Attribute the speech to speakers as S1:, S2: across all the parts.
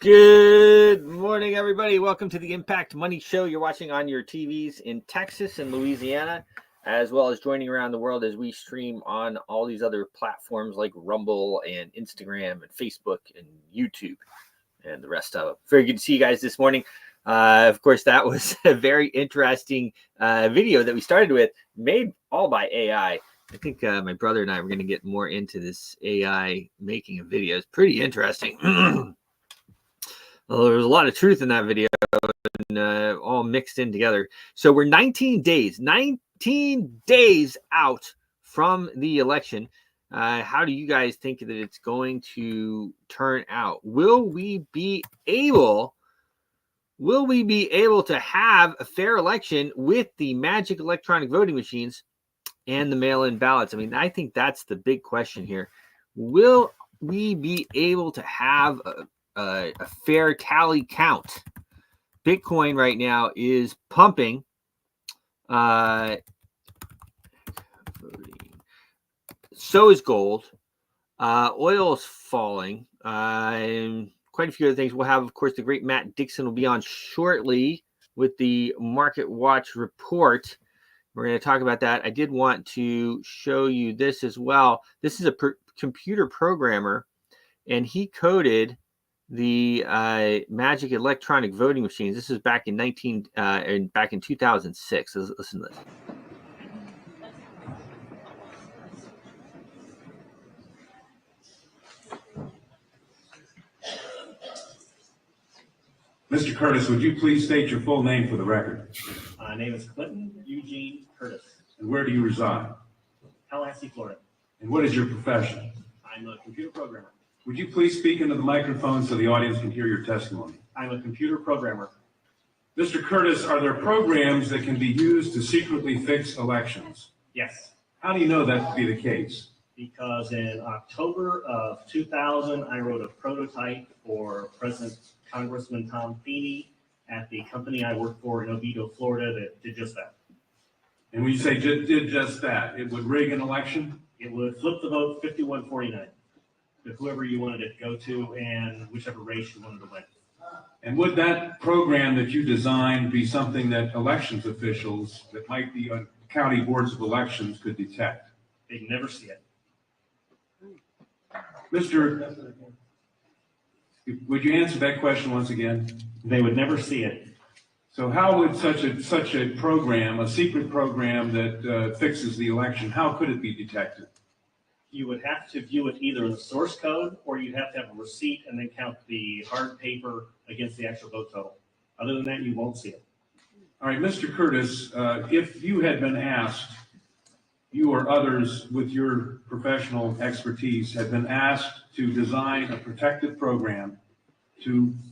S1: Good morning, everybody. Welcome to the Impact Money Show. You're watching on your TVs in Texas and Louisiana, as well as joining around the world as we stream on all these other platforms like Rumble and Instagram and Facebook and YouTube and the rest of them. Very good to see you guys this morning. Of course, that was a very interesting video that we started with, made all by AI. I think my brother and I were going to get more into this AI making of videos. Pretty interesting. Well, there was a lot of truth in that video and all mixed in together. So we're 19 days out from the election. How do you guys think that it's going to turn out? Will we be able to have a fair election with the magic electronic voting machines and the mail-in ballots? I mean, I think that's the big question here. Will we be able to have a fair tally count? Bitcoin right now is pumping. So is gold. Oil is falling. And quite a few other things. We'll have, of course, the great Matt Dixon will be on shortly with the Market Watch report. We're going to talk about that. I did want to show you this as well. This is a computer programmer, and he coded the magic electronic voting machines. This is back in 2006. Listen to this.
S2: Mr. Curtis, would you please state your full name for the record?
S3: My name is Clinton Eugene Curtis.
S2: And where do you reside?
S3: Tallahassee, Florida.
S2: And what is your profession?
S3: I'm a computer programmer.
S2: Would you please speak into the microphone so the audience can hear your testimony?
S3: I'm a computer programmer.
S2: Mr. Curtis, are there programs that can be used to secretly fix elections?
S3: Yes.
S2: How do you know that to be the case?
S3: Because in October of 2000, I wrote a prototype for President Congressman Tom Feeney at the company I work for in Oviedo, Florida, that did just that.
S2: And when you say did just that, it would rig an election?
S3: It would flip the vote 51-49 to whoever you wanted it to go to and whichever race you wanted to win.
S2: And would that program that you designed be something that elections officials that might be on county boards of elections could detect?
S3: They'd never see it.
S2: Mr. Would you answer that question once again?
S3: They would never see it.
S2: So how would such a program, a secret program that fixes the election, how could it be detected?
S3: You would have to view it either in the source code, or you'd have to have a receipt and then count the hard paper against the actual vote total. Other than that, you won't see it.
S2: All right, Mr. Curtis, if you had been asked, you or others with your professional expertise had been asked to design a protective program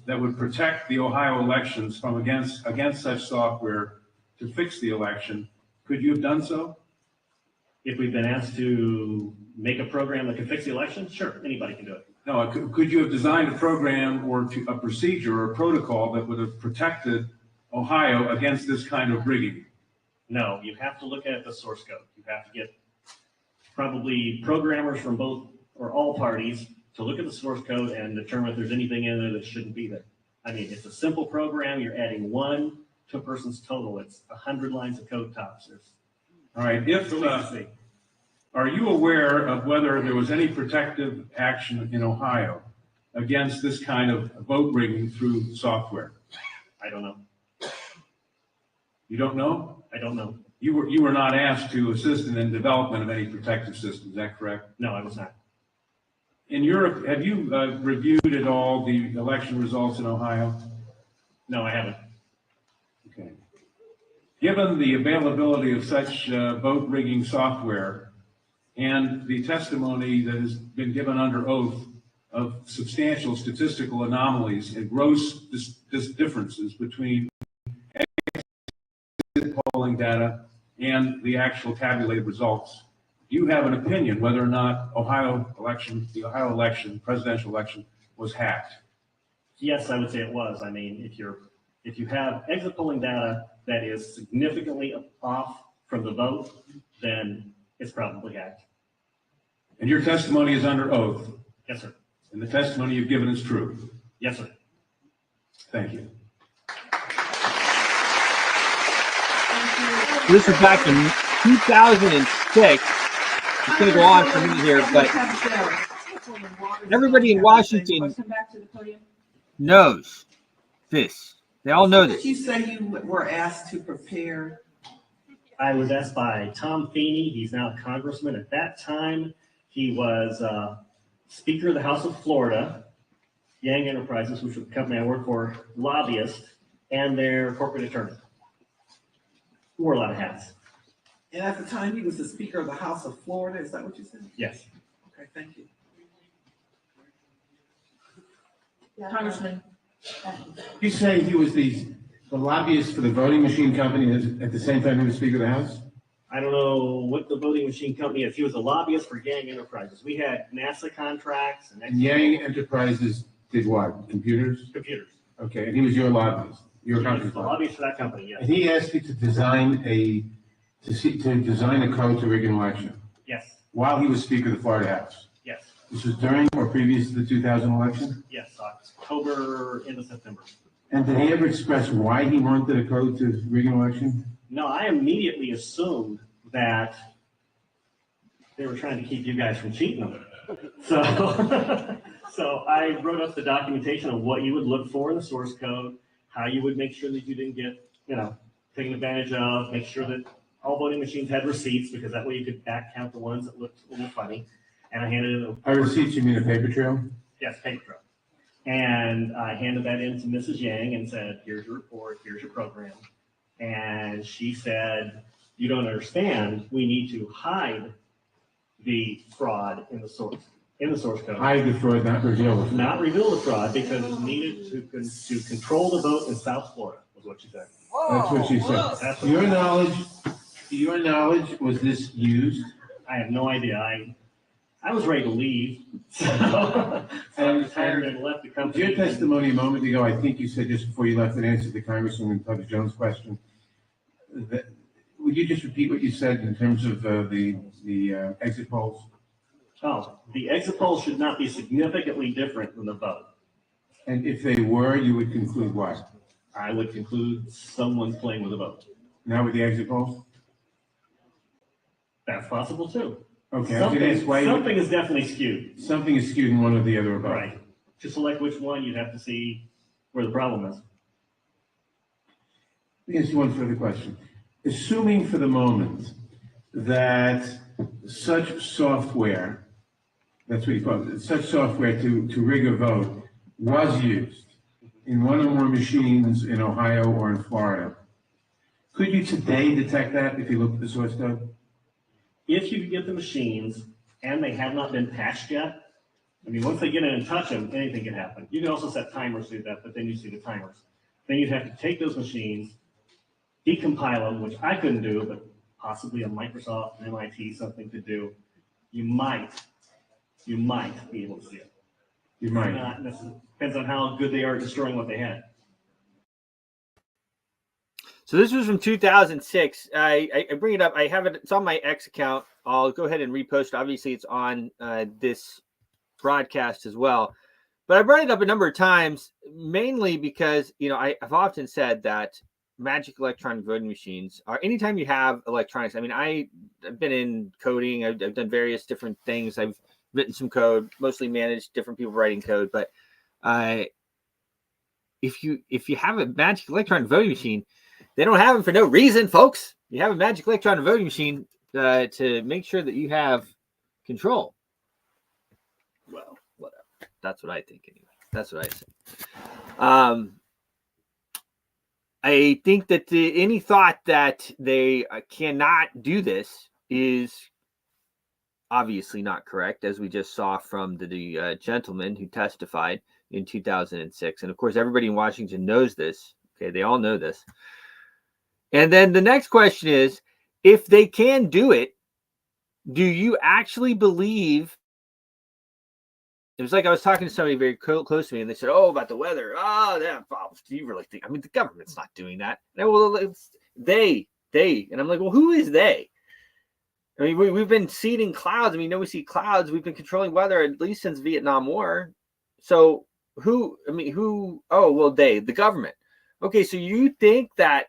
S2: that would protect the Ohio elections from against such software to fix the election, could you have done so?
S3: If we've been asked to make a program that can fix the election, sure, anybody can do it.
S2: No, could you have designed a program or a procedure or a protocol that would have protected Ohio against this kind of rigging?
S3: No, you have to look at the source code. You have to get probably programmers from both or all parties to look at the source code and determine if there's anything in there that shouldn't be there. I mean, it's a simple program. You're adding 1 to a person's total. It's 100 lines of code tops.
S2: All right.
S3: If
S2: Are you aware of whether there was any protective action in Ohio against this kind of vote rigging through software?
S3: I don't know.
S2: You don't know?
S3: I don't know.
S2: You were not asked to assist in the development of any protective system. Is that correct?
S3: No, I was not.
S2: In Europe, have you reviewed at all the election results in Ohio?
S3: No, I haven't.
S2: Okay. Given the availability of such vote rigging software and the testimony that has been given under oath of substantial statistical anomalies and gross differences between exit polling data and the actual tabulated results, do you have an opinion whether or not the Ohio election, presidential election, was hacked?
S3: Yes, I would say it was. I mean, if you have exit polling data that is significantly off from the vote, then it's probably hacked.
S2: And your testimony is under oath,
S3: Yes, sir.
S2: and the testimony you've given is true.
S3: Yes, sir.
S2: Thank you.
S1: This is back in 2006. It's going to go on for a minute here, but everybody in Washington knows this. They all know
S4: Did
S1: this.
S4: you say you were asked to prepare?
S3: I was asked by Tom Feeney. He's now a congressman. At that time, he was Speaker of the House of Florida, Yang Enterprises, which was the company I work for, lobbyist, and their corporate attorney. Wore a lot of hats.
S4: And at the time, he was the Speaker of the House of Florida. Is that what you said?
S3: Yes.
S4: Okay, thank you.
S5: Congressman.
S6: You say he was the lobbyist for the voting machine company at the same time he was Speaker of the House?
S3: I don't know what the voting machine company is. He was a lobbyist for Yang Enterprises. We had NASA contracts
S6: And Yang Enterprises did what? Computers?
S3: computers.
S6: Okay, and he was your lobbyist, your
S3: He was
S6: country's
S3: the
S6: lobbyist.
S3: lobbyist for that company, yes.
S6: And he asked you to design a code to rig an election
S3: Yes,
S6: while he was Speaker of the Florida House.
S3: yes,
S6: This was during or previous to the 2000 election?
S3: yes, October into September.
S6: And did he ever express why he wanted a code to rig an election?
S3: No, I immediately assumed that they were trying to keep you guys from cheating. So, so I wrote up the documentation of what you would look for in the source code, how you would make sure that you didn't get, taken advantage of, make sure that all voting machines had receipts, because that way you could back count the ones that looked a little funny. And I handed it.
S6: By receipts, you mean a paper trail?
S3: Yes, paper trail. And I handed that in to Mrs. Yang and said, here's your report, here's your program. And she said, you don't understand, we need to hide the fraud in the source code.
S6: Hide the fraud, not reveal the fraud.
S3: Not reveal the fraud, because it's needed to control the vote in South Florida, was what she said.
S6: That's what she said.
S3: That's
S6: To your knowledge, was this used?
S3: I have no idea. I was ready to leave. So I retired and left the company.
S6: Your testimony a moment ago, I think you said just before you left and answered the Congresswoman Tubbs Jones' question, would you just repeat what you said in terms of the exit polls?
S3: Oh, the exit polls should not be significantly different than the vote.
S6: And if they were, you would conclude what?
S3: I would conclude someone's playing with the vote.
S6: Not with the exit polls?
S3: That's possible too.
S6: Okay, I was gonna ask why.
S3: Something is definitely skewed.
S6: Something is skewed in one or the other about.
S3: Right. To select which one, you'd have to see where the problem is.
S6: Let me ask you one further question. Assuming for the moment that such software, that's what you call it, such software to rig a vote was used in one or more machines in Ohio or in Florida, could you today detect that if you look at the source code?
S3: If you could get the machines and they have not been patched yet, I mean, once they get in and touch them, anything can happen. You can also set timers to that, but then you see the timers. Then you'd have to take those machines, decompile them, which I couldn't do, but possibly a Microsoft, an MIT, something could do. You might be able to see it.
S6: You might.
S3: Not necessarily. Depends on how good they are at destroying what they had.
S1: So this was from 2006. I bring it up. I have it. It's on my X account. I'll go ahead and repost it. Obviously, it's on this broadcast as well. But I brought it up a number of times, mainly because, I've often said that magic electronic voting machines are, anytime you have electronics. I mean, I've been in coding. I've done various different things. I've written some code, mostly managed different people writing code. But if you have a magic electronic voting machine, they don't have them for no reason, folks. You have a magic electronic voting machine to make sure that you have control. Well, whatever. That's what I think anyway. That's what I say. I think that any thought that they cannot do this is obviously not correct, as we just saw from the gentleman who testified in 2006. And of course, everybody in Washington knows this. Okay, they all know this. And then the next question is, if they can do it, do you actually believe? It was like I was talking to somebody very close to me, and they said, "Oh, about the weather. Oh, yeah. Do you really think? I mean, the government's not doing that." And well, it's they, and I'm like, well, who is they? I mean, we've been seeding clouds. I mean, we see clouds. We've been controlling weather at least since Vietnam War. So who? I mean, who? Oh, well, the government. Okay, so you think that?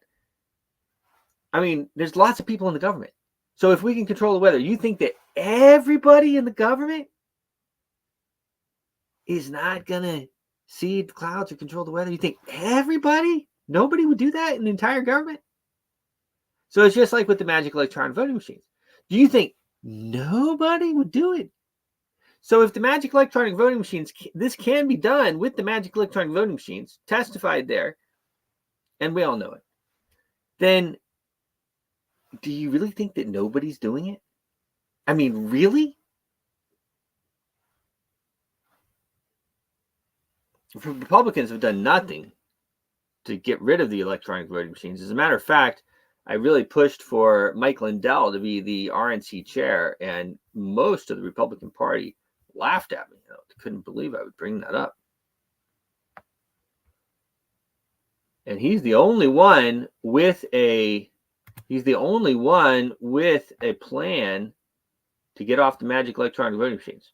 S1: I mean, there's lots of people in the government. So if we can control the weather, you think that everybody in the government is not going to seed the clouds or control the weather? You think everybody? Nobody would do that in the entire government? So it's just like with the magic electronic voting machines. Do you think nobody would do it? So if the magic electronic voting machines, this can be done with the magic electronic voting machines, testified there, and we all know it, then do you really think that nobody's doing it? I mean, really? Republicans have done nothing to get rid of the electronic voting machines. As a matter of fact, I really pushed for Mike Lindell to be the RNC chair, and most of the Republican Party laughed at me. Couldn't believe I would bring that up. And he's the only one with a plan to get off the magic electronic voting machines.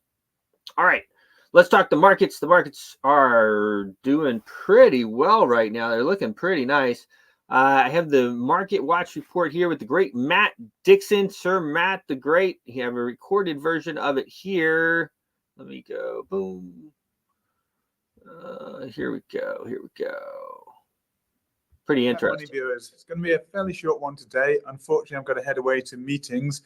S1: All right, let's talk the markets. The markets are doing pretty well right now. They're looking pretty nice. I have the Market Watch report here with the great Matt Dixon, Sir Matt the Great. You have a recorded version of it here. Let me go. Boom. Here we go. Pretty interesting.
S7: Viewers. It's going to be a fairly short one today. Unfortunately, I've got to head away to meetings,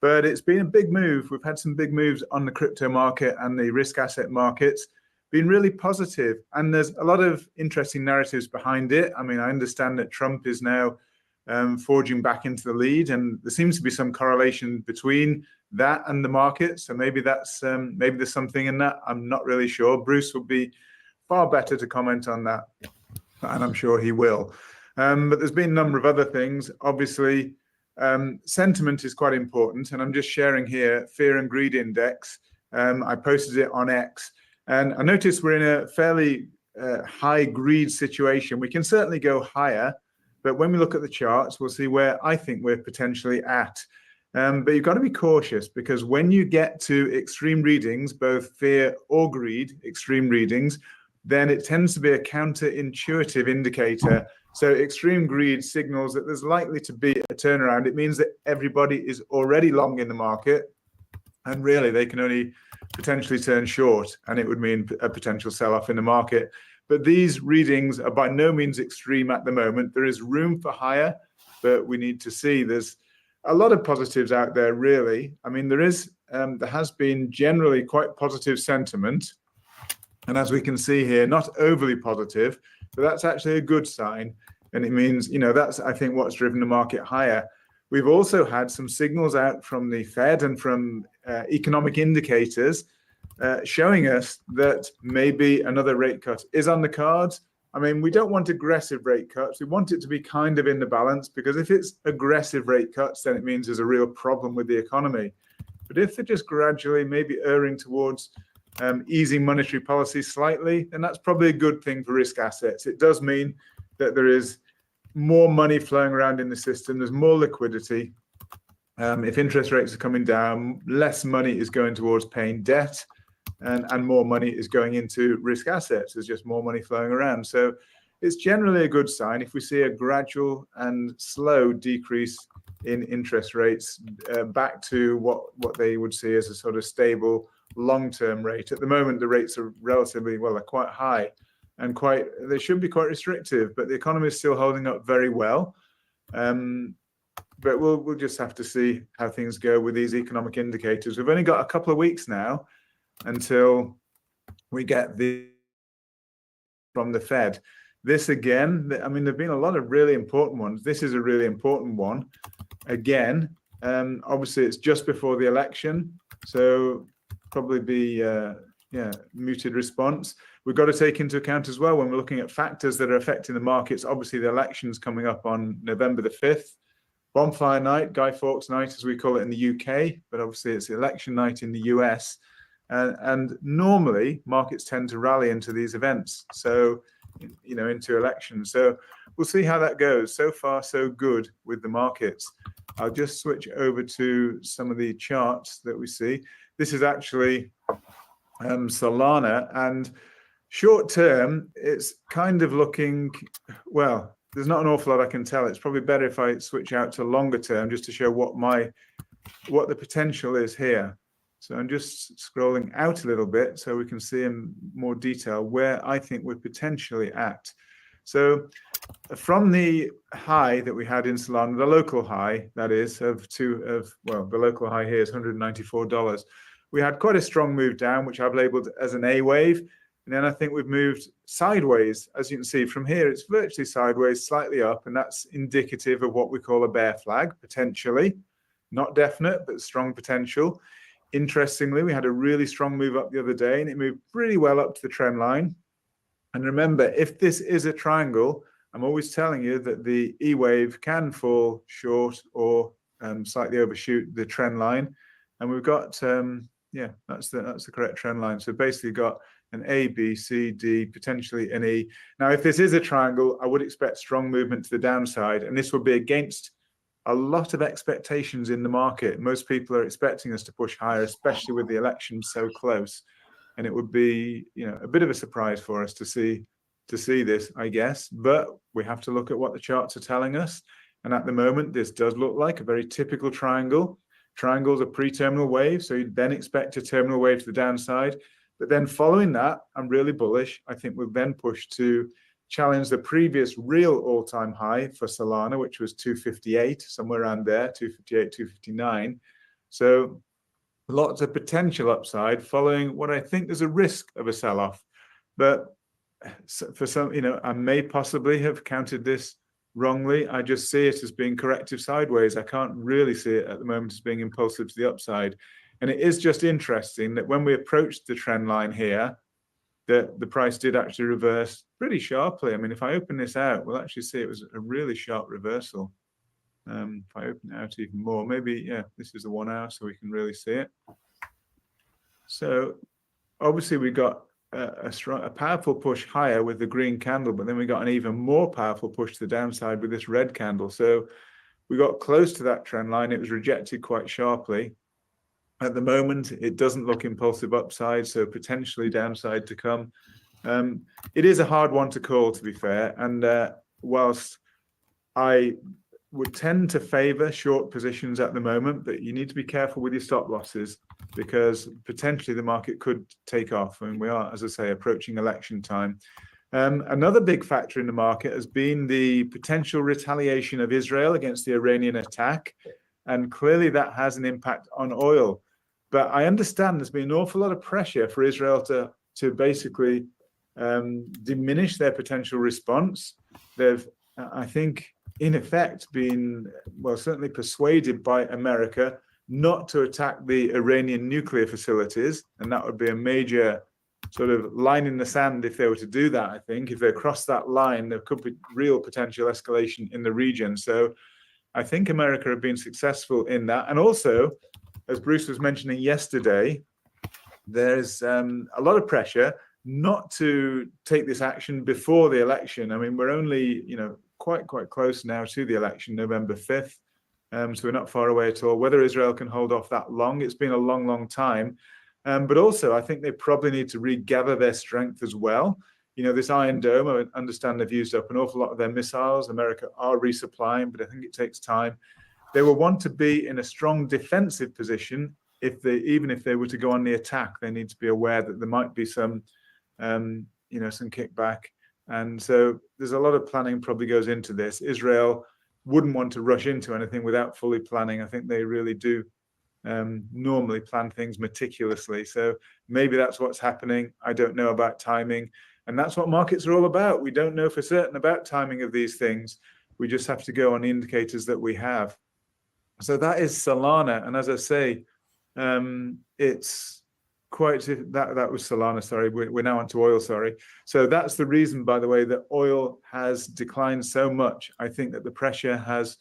S7: but it's been a big move. We've had some big moves on the crypto market and the risk asset markets. Been really positive, and there's a lot of interesting narratives behind it. I mean, I understand that Trump is now forging back into the lead, and there seems to be some correlation between that and the market. So maybe that's maybe there's something in that. I'm not really sure. Bruce would be far better to comment on that, and I'm sure he will. But there's been a number of other things. Obviously, sentiment is quite important, and I'm just sharing here Fear and Greed Index. I posted it on X, and I noticed we're in a fairly high greed situation. We can certainly go higher, but when we look at the charts, we'll see where I think we're potentially at. But you've got to be cautious, because when you get to extreme readings, both fear or greed, extreme readings, then it tends to be a counterintuitive indicator. So extreme greed signals that there's likely to be a turnaround. It means that everybody is already long in the market, and really they can only potentially turn short, and it would mean a potential sell-off in the market. But these readings are by no means extreme at the moment. There is room for higher, but we need to see. There's a lot of positives out there, really. I mean, there has been generally quite positive sentiment. And as we can see here, not overly positive, but that's actually a good sign. And it means, that's, I think, what's driven the market higher. We've also had some signals out from the Fed and from economic indicators showing us that maybe another rate cut is on the cards. I mean, we don't want aggressive rate cuts. We want it to be kind of in the balance, because if it's aggressive rate cuts, then it means there's a real problem with the economy. But if they're just gradually maybe erring towards easing monetary policy slightly, then that's probably a good thing for risk assets. It does mean that there is more money flowing around in the system. There's more liquidity. If interest rates are coming down, less money is going towards paying debt, and more money is going into risk assets. There's just more money flowing around. So it's generally a good sign if we see a gradual and slow decrease in interest rates back to what they would see as a sort of stable long-term rate. At the moment, the rates are relatively, well, they're quite high and they should be quite restrictive, but the economy is still holding up very well. But we'll just have to see how things go with these economic indicators. We've only got a couple of weeks now until we get from the Fed. This again, I mean, there've been a lot of really important ones. This is a really important one. Again, obviously it's just before the election, so probably be muted response. We've got to take into account as well when we're looking at factors that are affecting the markets. Obviously, the election's coming up on November the 5th. Bonfire night, Guy Fawkes night, as we call it in the UK, but obviously it's election night in the US. And normally markets tend to rally into these events, so into elections. So we'll see how that goes. So far, so good with the markets. I'll just switch over to some of the charts that we see. This is actually Solana, and short term, it's kind of looking, well, there's not an awful lot I can tell. It's probably better if I switch out to longer term just to show what the potential is here. So I'm just scrolling out a little bit so we can see in more detail where I think we're potentially at. So from the high that we had in Solana, the local high, that is, the local high here is $194. We had quite a strong move down, which I've labeled as an A wave. And then I think we've moved sideways. As you can see from here, it's virtually sideways, slightly up, and that's indicative of what we call a bear flag, potentially. Not definite, but strong potential. Interestingly, we had a really strong move up the other day, and it moved pretty well up to the trend line. And remember, if this is a triangle, I'm always telling you that the E wave can fall short or slightly overshoot the trend line. And we've got, that's the correct trend line. So basically got an A, B, C, D, potentially an E. Now, if this is a triangle, I would expect strong movement to the downside, and this will be against a lot of expectations in the market. Most people are expecting us to push higher, especially with the election so close. And it would be, a bit of a surprise for us to see this, I guess. But we have to look at what the charts are telling us. And at the moment, this does look like a very typical triangle. Triangles are pre-terminal wave, so you'd then expect a terminal wave to the downside. But then following that, I'm really bullish. I think we'll then push to challenge the previous real all-time high for Solana, which was 258, somewhere around there, 258, 259. So lots of potential upside following what I think there's a risk of a sell-off. But for some, I may possibly have counted this wrongly. I just see it as being corrective sideways. I can't really see it at the moment as being impulsive to the upside. And it is just interesting that when we approached the trend line here, that the price did actually reverse pretty sharply. I mean, if I open this out, we'll actually see it was a really sharp reversal. If I open it out even more, maybe, this is the 1 hour, so we can really see it. So obviously we got a powerful push higher with the green candle, but then we got an even more powerful push to the downside with this red candle. So we got close to that trend line. It was rejected quite sharply. At the moment, it doesn't look impulsive upside, so potentially downside to come. It is a hard one to call, to be fair. And whilst I would tend to favor short positions at the moment, but you need to be careful with your stop losses because potentially the market could take off. I mean, we are, as I say, approaching election time. Another big factor in the market has been the potential retaliation of Israel against the Iranian attack. And clearly that has an impact on oil. But I understand there's been an awful lot of pressure for Israel to basically diminish their potential response. They've, I think, in effect, been, well, certainly persuaded by America not to attack the Iranian nuclear facilities, and that would be a major sort of line in the sand if they were to do that. I think if they cross that line, there could be real potential escalation in the region. So I think America have been successful in that. And also, as Bruce was mentioning yesterday, there's a lot of pressure not to take this action before the election. I mean, we're only, quite close now to the election, November 5th. So we're not far away at all. Whether Israel can hold off that long, it's been a long time. But also, I think they probably need to regather their strength as well. This Iron Dome, I understand they've used up an awful lot of their missiles. America are resupplying, but I think it takes time. They will want to be in a strong defensive position. Even if they were to go on the attack, they need to be aware that there might be some kickback. And so there's a lot of planning probably goes into this. Israel wouldn't want to rush into anything without fully planning. I think they really do normally plan things meticulously. So maybe that's what's happening. I don't know about timing. And that's what markets are all about. We don't know for certain about timing of these things. We just have to go on the indicators that we have. So that is Solana. And as I say, it's quite, that was Solana, sorry. We're now onto oil, sorry. So that's the reason, by the way, that oil has declined so much. I think that the pressure has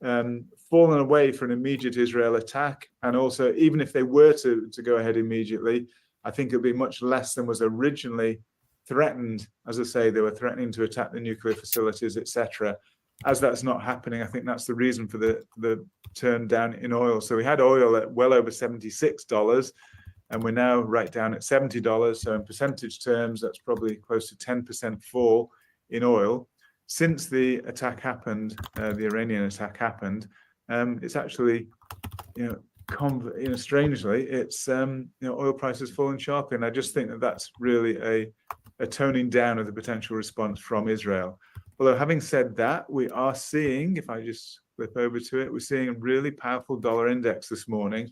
S7: fallen away for an immediate Israel attack. And also, even if they were to go ahead immediately, I think it'll be much less than was originally threatened. As I say, they were threatening to attack the nuclear facilities, etc. As that's not happening, I think that's the reason for the turn down in oil. So we had oil at well over $76, and we're now right down at $70. So in percentage terms, that's probably close to 10% fall in oil. Since the attack happened, the Iranian attack happened, it's actually, strangely, it's oil prices falling sharply, and I just think that that's really a toning down of the potential response from Israel. Although having said that, we are seeing, if I just flip over to it, we're seeing a really powerful dollar index this morning.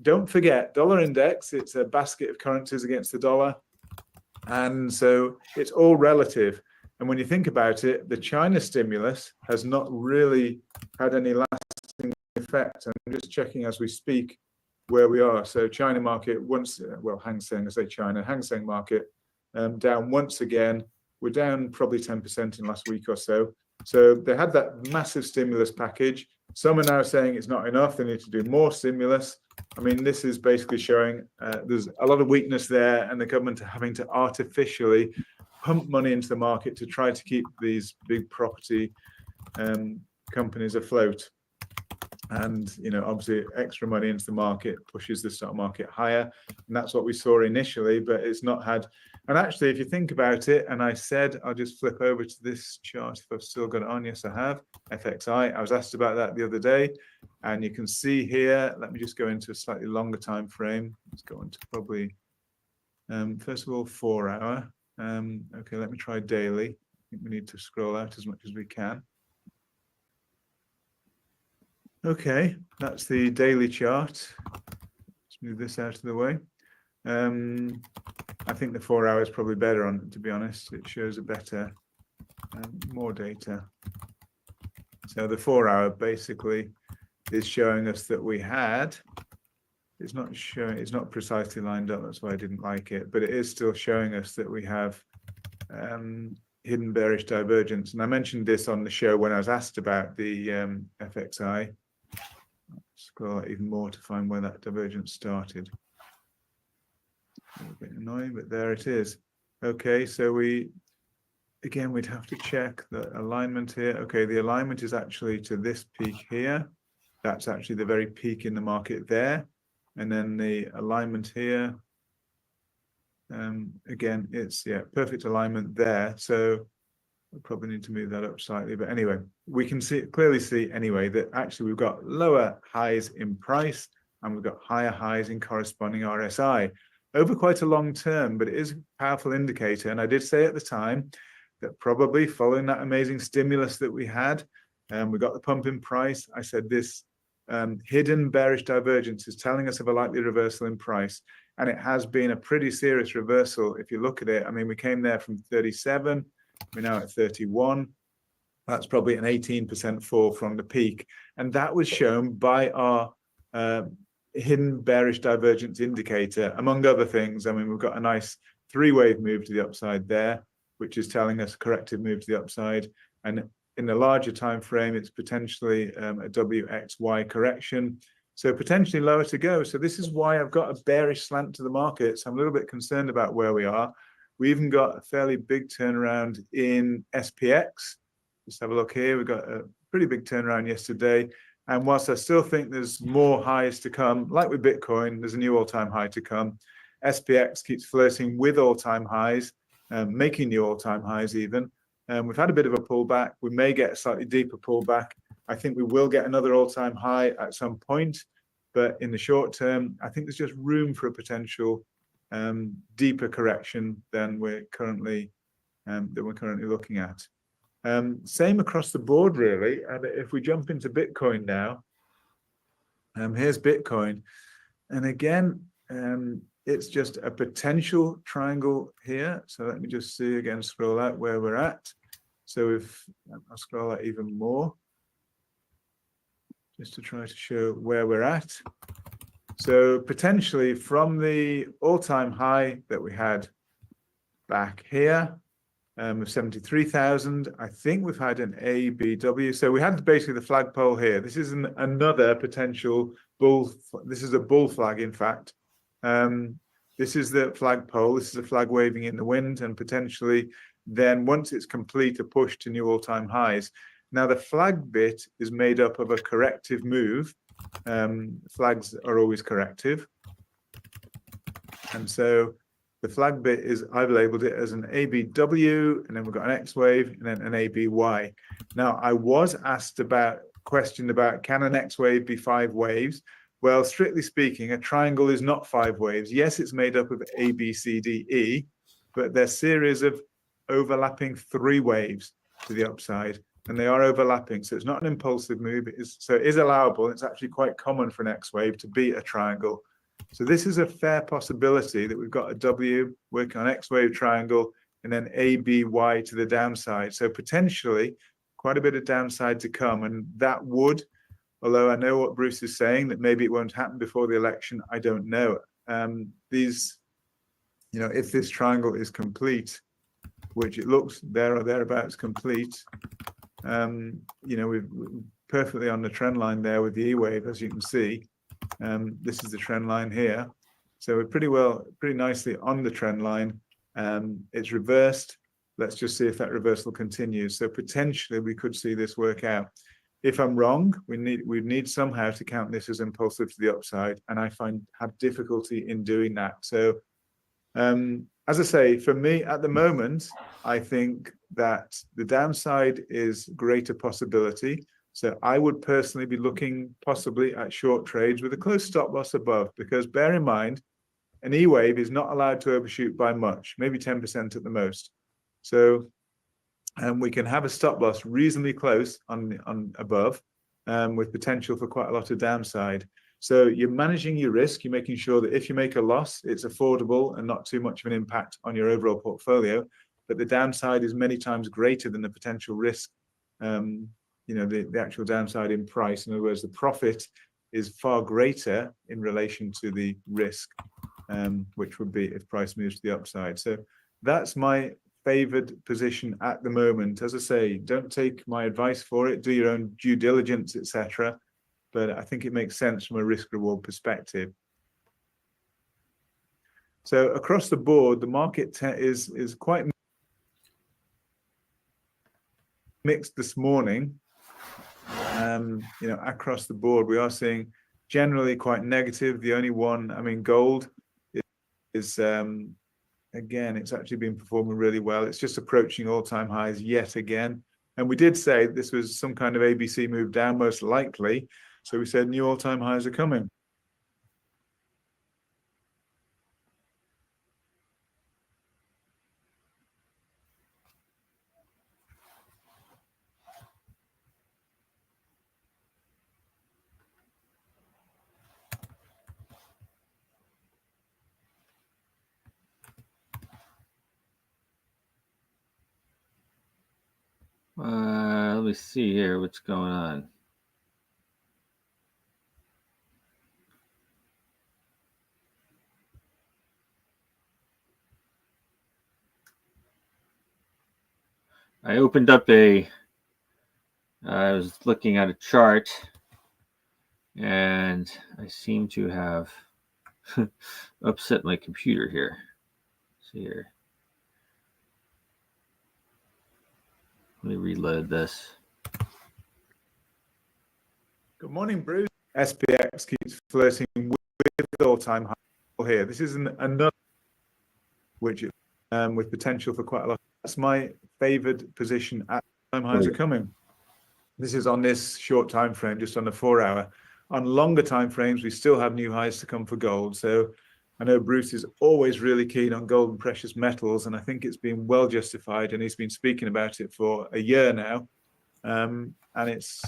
S7: Don't forget, dollar index, it's a basket of currencies against the dollar, and so it's all relative. And when you think about it, the China stimulus has not really had any lasting effect. I'm just checking as we speak where we are. So China market Hang Seng market down once again. We're down probably 10% in last week or so. So they had that massive stimulus package. Some are now saying it's not enough. They need to do more stimulus. I mean, this is basically showing there's a lot of weakness there, and the government are having to artificially pump money into the market to try to keep these big property companies afloat. And, obviously extra money into the market pushes the stock market higher. And that's what we saw initially, but it's not had. And actually, if you think about it, and I said, I'll just flip over to this chart if I've still got it on. Yes, I have. FXI. I was asked about that the other day. And you can see here, let me just go into a slightly longer time frame. Let's go into probably, first of all, 4 hour. Okay, let me try daily. I think we need to scroll out as much as we can. Okay, that's the daily chart. Let's move this out of the way. I think the 4 hour is probably better on, to be honest. It shows a better, more data. So the 4 hour basically is showing us that we had, it's not precisely lined up, that's why I didn't like it, but it is still showing us that we have hidden bearish divergence. And I mentioned this on the show when I was asked about the FXI. I'll scroll out even more to find where that divergence started. A little bit annoying, but there it is. Okay, so we'd have to check the alignment here. Okay, the alignment is actually to this peak here. That's actually the very peak in the market there. And then the alignment here, again, it's perfect alignment there. So we probably need to move that up slightly. But anyway, we can clearly see anyway that actually we've got lower highs in price and we've got higher highs in corresponding RSI over quite a long term, but it is a powerful indicator. And I did say at the time that probably following that amazing stimulus that we had, we got the pump in price. I said this hidden bearish divergence is telling us of a likely reversal in price. And it has been a pretty serious reversal. If you look at it, I mean, we came there from 37, we're now at 31. That's probably an 18% fall from the peak. And that was shown by our hidden bearish divergence indicator, among other things. I mean, we've got a nice 3-wave move to the upside there, which is telling us a corrective move to the upside. And in the larger time frame, it's potentially a WXY correction. So potentially lower to go. So this is why I've got a bearish slant to the markets. I'm a little bit concerned about where we are. We even got a fairly big turnaround in SPX. Just have a look here. We got a pretty big turnaround yesterday. And whilst I still think there's more highs to come, like with Bitcoin, there's a new all-time high to come. SPX keeps flirting with all-time highs, making new all-time highs even. We've had a bit of a pullback. We may get a slightly deeper pullback. I think we will get another all-time high at some point. But in the short term, I think there's just room for a potential deeper correction than we're currently looking at. Same across the board, really. And if we jump into Bitcoin now, here's Bitcoin. And again, it's just a potential triangle here. So let me just see again, scroll out where we're at. So if I'll scroll out even more, just to try to show where we're at. So potentially from the all-time high that we had back here, of 73,000. I think we've had an ABW. So we had basically the flagpole here. This is another potential bull. This is a bull flag, in fact. This is the flagpole. This is a flag waving in the wind, and potentially then once it's complete, a push to new all-time highs. Now the flag bit is made up of a corrective move. Flags are always corrective. And so the flag bit is, I've labeled it as an ABW, and then we've got an X wave and then an ABY. Now, I was questioned about, can an X wave be 5 waves? Well, strictly speaking, a triangle is not 5 waves. Yes, it's made up of A, B, C, D, E, but they're series of overlapping 3 waves to the upside, and they are overlapping. So it's not an impulsive move. It is allowable. It's actually quite common for an X wave to beat a triangle. So this is a fair possibility that we've got a W working on X wave triangle and then ABY to the downside. So potentially quite a bit of downside to come. And that would, although I know what Bruce is saying, that maybe it won't happen before the election, I don't know. If this triangle is complete, which it looks there or thereabouts complete, we're perfectly on the trend line there with the E wave, as you can see. This is the trend line here. So we're pretty nicely on the trend line. It's reversed. Let's just see if that reversal continues. So potentially we could see this work out. If I'm wrong, we need somehow to count this as impulsive to the upside, and I have difficulty in doing that. So as I say, for me at the moment, I think that the downside is greater possibility. So I would personally be looking possibly at short trades with a close stop loss above, because bear in mind, an E wave is not allowed to overshoot by much, maybe 10% at the most. So we can have a stop loss reasonably close on above, with potential for quite a lot of downside. So you're managing your risk. You're making sure that if you make a loss, it's affordable and not too much of an impact on your overall portfolio. But the downside is many times greater than the potential risk. The actual downside in price. In other words, the profit is far greater in relation to the risk, which would be if price moves to the upside. So that's my favored position at the moment. As I say, don't take my advice for it. Do your own due diligence, etc. But I think it makes sense from a risk-reward perspective. So across the board, the market is quite mixed this morning. Across the board, we are seeing generally quite negative. The only one, gold is again, it's actually been performing really well. It's just approaching all-time highs yet again. And we did say this was some kind of ABC move down, most likely. So we said new all-time highs are coming.
S1: Let me see here what's going on. I opened up I was looking at a chart, and I seem to have upset my computer here. Let's see here. Let me reload this.
S7: Good morning, Bruce. SPX keeps flirting with all-time high here. This is another widget with potential for quite a lot. That's my favored position at time highs are coming. This is on this short time frame, just on the 4 hour. On longer time frames, we still have new highs to come for gold. So I know Bruce is always really keen on gold and precious metals, and I think it's been well justified, and he's been speaking about it for a year now. And it's,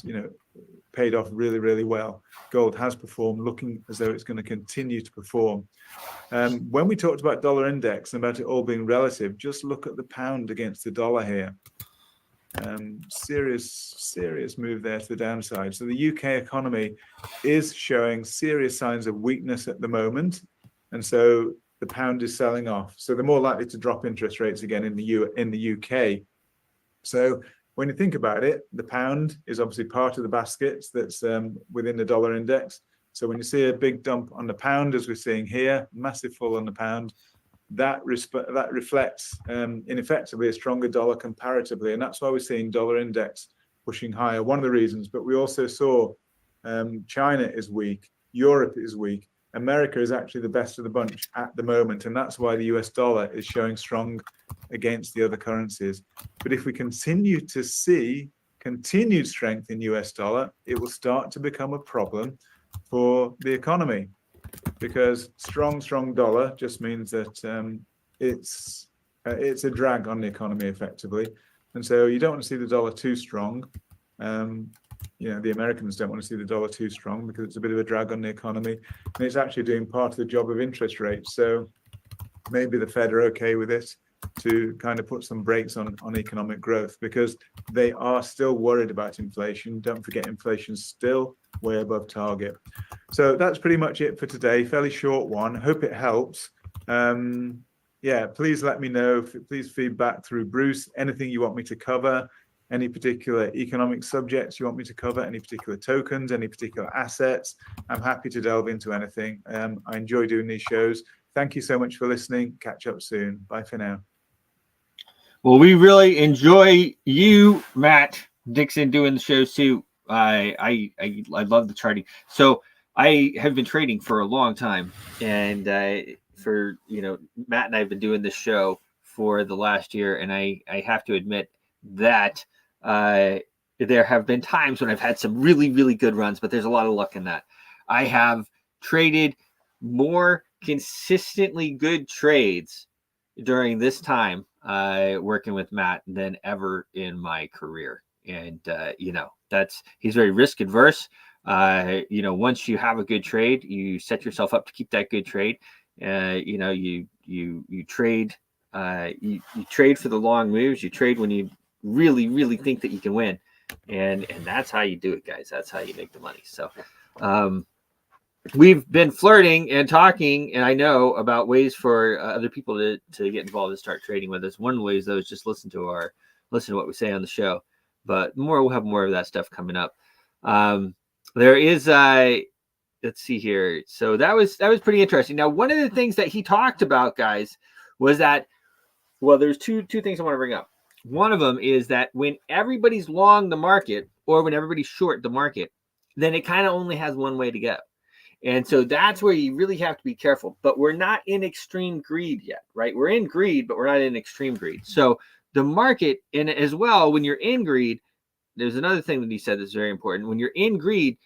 S7: paid off really, really well. Gold has performed, looking as though it's going to continue to perform. When we talked about dollar index and about it all being relative, just look at the pound against the dollar here. Serious move there to the downside. So the UK economy is showing serious signs of weakness at the moment, and so the pound is selling off. So they're more likely to drop interest rates again in the UK. So when you think about it, the pound is obviously part of the basket that's within the dollar index. So when you see a big dump on the pound, as we're seeing here, massive fall on the pound, that reflects ineffectively a stronger dollar comparatively, and that's why we're seeing dollar index pushing higher. One of the reasons, but we also saw China is weak, Europe is weak, America is actually the best of the bunch at the moment, and that's why the US dollar is showing strong against the other currencies. But if we continue to see continued strength in US dollar, it will start to become a problem for the economy, because strong dollar just means that it's a drag on the economy effectively, and so you don't want to see the dollar too strong. The Americans don't want to see the dollar too strong because it's a bit of a drag on the economy, and it's actually doing part of the job of interest rates. So maybe the Fed are okay with it to kind of put some brakes on economic growth, because they are still worried about inflation. Don't forget, inflation's still way above target. So that's pretty much it for today. Fairly short one. Hope it helps. Please let me know. Please feedback through Bruce. Anything you want me to cover, any particular economic subjects you want me to cover, any particular tokens, any particular assets. I'm happy to delve into anything. I enjoy doing these shows. Thank you so much for listening. Catch up soon. Bye for now.
S1: Well, we really enjoy you, Matt Dixon, doing the shows too. I love the charting. So I have been trading for a long time, and Matt and I have been doing this show for the last year, and I have to admit that there have been times when I've had some really, really good runs, but there's a lot of luck in that. I have traded more consistently good trades during this time working with Matt than ever in my career. And he's very risk adverse. Once you have a good trade, you set yourself up to keep that good trade. You trade you trade for the long moves. You trade when you really, really think that you can win, and that's how you do it, guys. That's how you make the money. So we've been flirting and talking, and I know about ways for other people to get involved and start trading with us. One of the ways, though, is just listen to what we say on the show. But we'll have more of that stuff coming up. There is let's see here. So that was pretty interesting. Now, one of the things that he talked about, guys, was that, well, there's two things I want to bring up. One of them is that when everybody's long the market, or when everybody's short the market, then it kind of only has one way to go. And so that's where you really have to be careful. But we're not in extreme greed yet, right? We're in greed, but we're not in extreme greed. So the market, and as well, when you're in greed, there's another thing that he said that's very important. When you're in greed,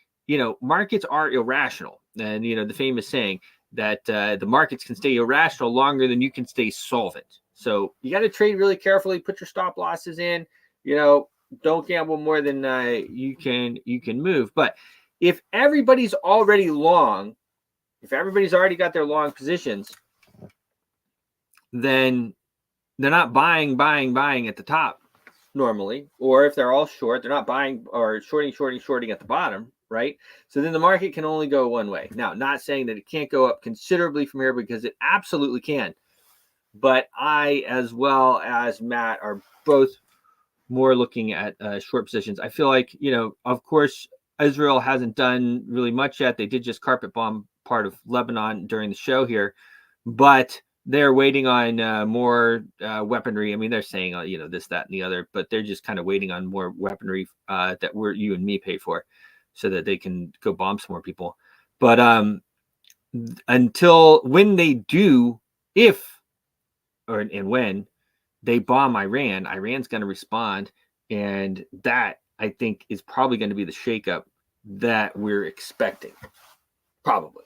S1: markets are irrational. And, the famous saying that the markets can stay irrational longer than you can stay solvent. So you got to trade really carefully, put your stop losses in, don't gamble more than you can move. But if everybody's already long, if everybody's already got their long positions, then they're not buying at the top normally. Or if they're all short, they're not buying or shorting at the bottom, right? So then the market can only go one way. Now, not saying that it can't go up considerably from here, because it absolutely can. But I, as well as Matt, are both more looking at short positions. I feel like, of course, Israel hasn't done really much yet. They did just carpet bomb part of Lebanon during the show here, but they're waiting on more weaponry. I mean, they're saying, this, that, and the other, but they're just kind of waiting on more weaponry that you and me pay for so that they can go bomb some more people. But until when they do, and when they bomb Iran, Iran's going to respond. And that, I think, is probably going to be the shakeup that we're expecting. Probably.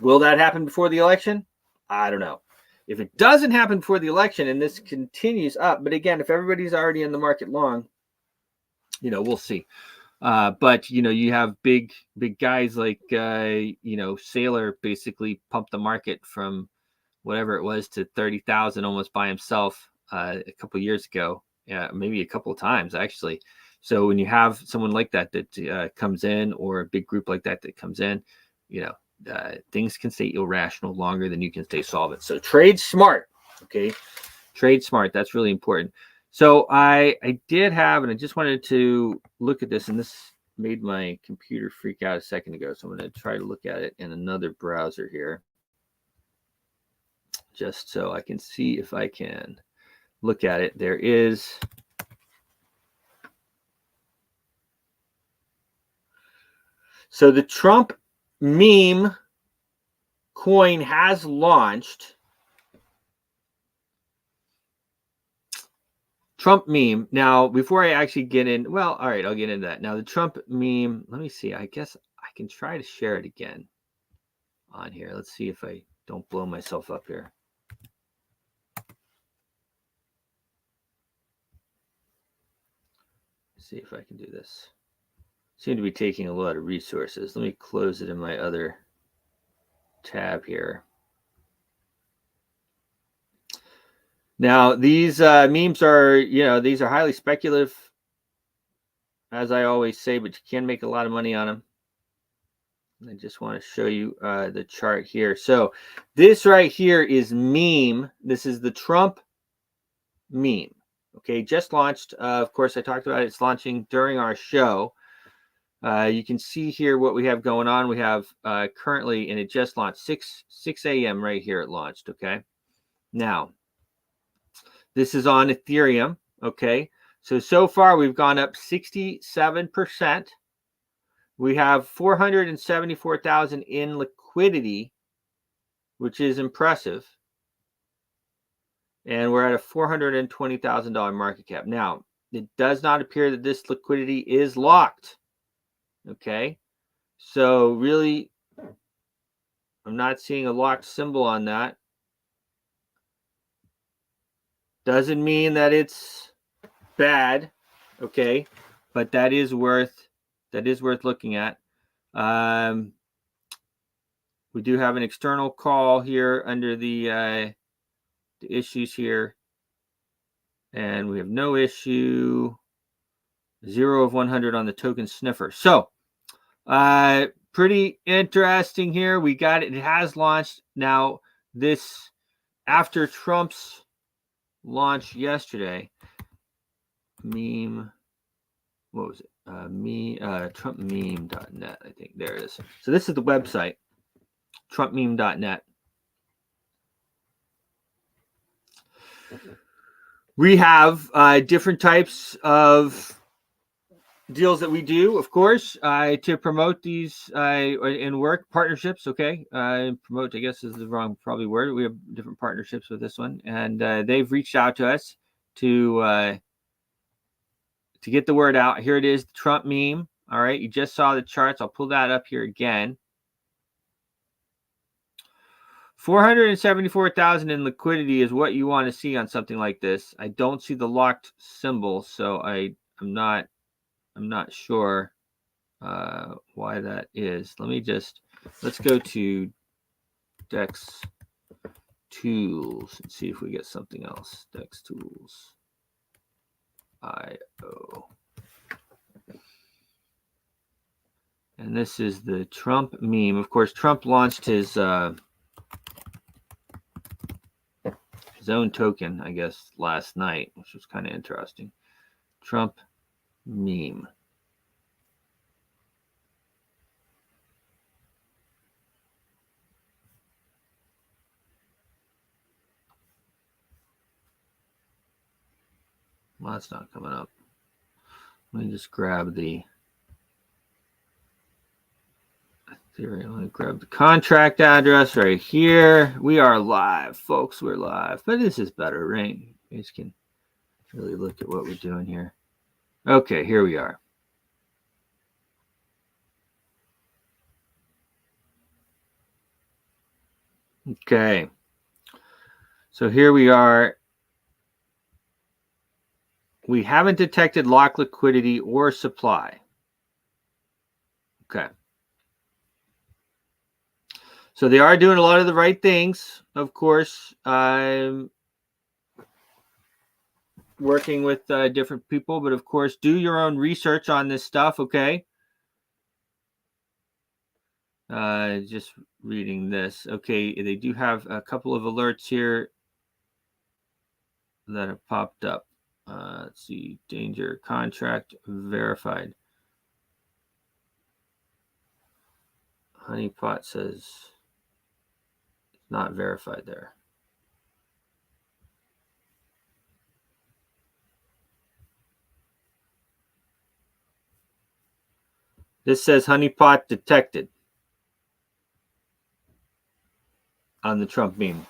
S1: Will that happen before the election? I don't know. If it doesn't happen before the election and this continues up, but again, if everybody's already in the market long, we'll see. But you have big guys like Saylor basically pumped the market from whatever it was to 30,000 almost by himself a couple of years ago, maybe a couple of times actually. So when you have someone like that comes in, or a big group like that comes in, things can stay irrational longer than you can stay solvent. So trade smart, okay? Trade smart. That's really important. So I did have, and I just wanted to look at this, and this made my computer freak out a second ago. So I'm going to try to look at it in another browser here, just so I can see if I can look at it. There is so the Trump meme coin has launched. Trump meme. Now, before I actually get in, well, all right, I'll get into that. Now, the Trump meme, let me see. I guess I can try to share it again on here. Let's see if I don't blow myself up here. Let's see if I can do this. Seem to be taking a lot of resources. Let me close it in my other tab here. Now, these memes are, these are highly speculative, as I always say, but you can make a lot of money on them. I just want to show you the chart here. So this right here is meme. This is the Trump meme. Okay, just launched. Of course, I talked about it. It's launching during our show. You can see here what we have going on. We have currently, and it just launched 6 a.m. right here. It launched. Okay, now this is on Ethereum. Okay, so far we've gone up 67%. We have 474,000 in liquidity, which is impressive. And we're at a $420,000 market cap. Now, it does not appear that this liquidity is locked. Okay. So really, I'm not seeing a locked symbol on that. Doesn't mean that it's bad. Okay. But that is worth looking at. We do have an external call here under the issues here, and we have no issue. 0 of 100 on the token sniffer. So pretty interesting here. We got it. It has launched. Now this, after Trump's launch yesterday, meme, what was it? TrumpMeme.net, I think. There it is. So this is the website, TrumpMeme.net. We have different types of deals that we do, of course, to promote these and work partnerships. Okay, promote, I guess, is the wrong probably word. We have different partnerships with this one, and they've reached out to us to get the word out. Here it is, the Trump meme. All right, you just saw the charts. I'll pull that up here again. 474,000 in liquidity is what you want to see on something like this. I don't see the locked symbol, so I'm not sure why that is. Let's go to Dex Tools and see if we get something else. Dex Tools IO. And this is the Trump meme. Of course, Trump launched his own token, I guess, last night, which was kind of interesting. Trump meme. Well, that's not coming up. Let me just grab the Ethereum. Let me grab the contract address right here. We are live, folks. We're live. But this is better, right? You guys can really look at what we're doing here. Okay, here we are. Okay. So here we are. We haven't detected lock liquidity or supply. Okay. So they are doing a lot of the right things, of course. I'm working with different people, but of course, do your own research on this stuff, okay? Just reading this. Okay, they do have a couple of alerts here that have popped up. Let's see, danger contract verified. Honeypot says it's not verified there. This says honeypot detected on the Trump meme.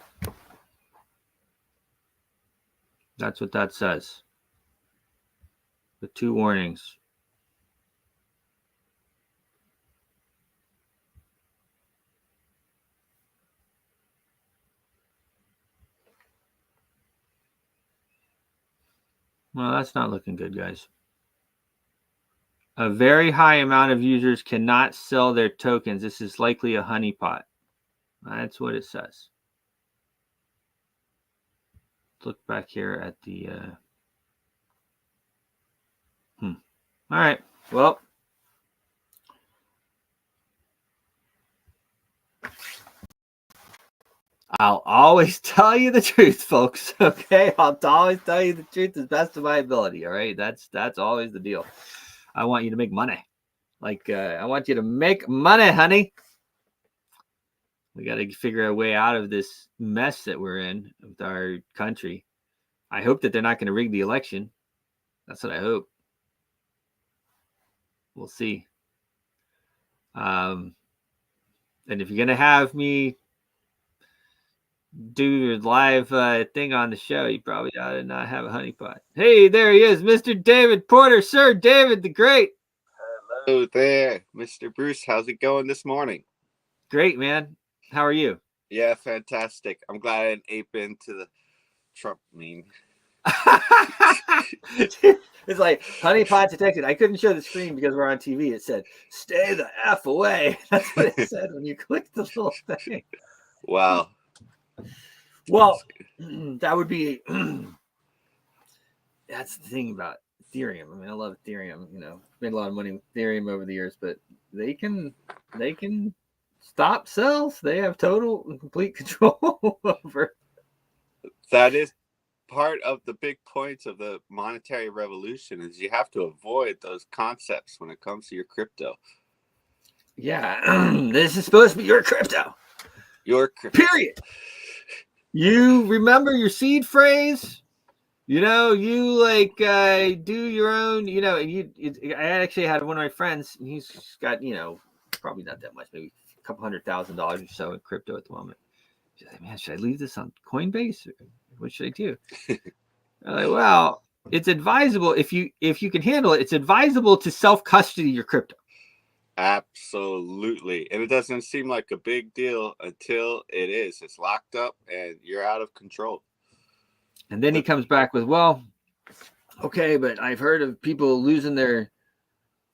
S1: That's what that says. The 2 warnings. Well, that's not looking good, guys. A very high amount of users cannot sell their tokens. This is likely a honeypot. That's what it says. Look back here at the... All right. Well, I'll always tell you the truth, folks. Okay, I'll always tell you the truth as best of my ability. All right, that's always the deal. I want you to make money. Like I want you to make money, honey. We got to figure a way out of this mess that we're in with our country. I hope that they're not going to rig the election. That's what I hope. We'll see. And if you're going to have me do your live thing on the show, you probably ought to not have a honeypot. Hey, there he is, Mr. David Porter. Sir David the Great.
S8: Hello there, Mr. Bruce. How's it going this morning?
S1: Great, man. How are you?
S8: Yeah, fantastic. I'm glad I didn't ape into the Trump meme.
S1: It's like honeypot detected. I couldn't show the screen because we're on TV. It said, stay the F away. That's what it said when you clicked the little thing.
S8: Wow.
S1: Well, that would be that's the thing about Ethereum. I mean, I love Ethereum. You know, made a lot of money with Ethereum over the years, but they can stop sells. They have total and complete control over.
S8: That is part of the big points of the monetary revolution is you have to avoid those concepts when it comes to your crypto.
S1: Yeah, this is supposed to be your crypto.
S8: Your crypto.
S1: Period. You remember your seed phrase? You know, you like do your own, you know, I actually had one of my friends, and he's got, you know, probably not that much, maybe a couple $100,000 or so in crypto at the moment. She's like, man, should I leave this on Coinbase? Or what should I do? I'm like, well, it's advisable if you can handle it, it's advisable to self-custody your crypto.
S8: Absolutely. And it doesn't seem like a big deal until it is. It's locked up and you're out of control.
S1: And then he comes back with, well, okay, but I've heard of people losing their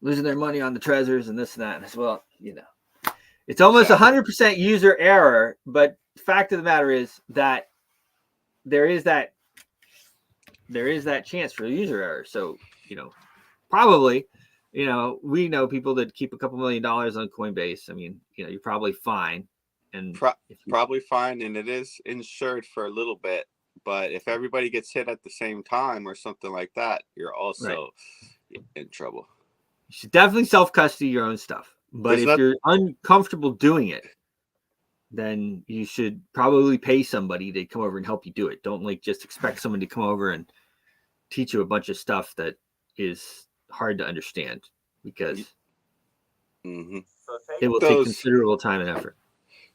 S1: money on the treasures and this and that. And as well, you know, it's almost 100% user error. But the fact of the matter is that there is that chance for user error. So, you know, probably, you know, we know people that keep a couple $1 million on Coinbase. I mean, you know, you're probably fine. And
S8: probably fine. And it is insured for a little bit. but if everybody gets hit at the same time or something like that, you're also in trouble.
S1: You should definitely self-custody your own stuff. But if you're uncomfortable doing it, then you should probably pay somebody to come over and help you do it. Don't like just expect someone to come over and teach you a bunch of stuff that is hard to understand, because it will take considerable time and effort.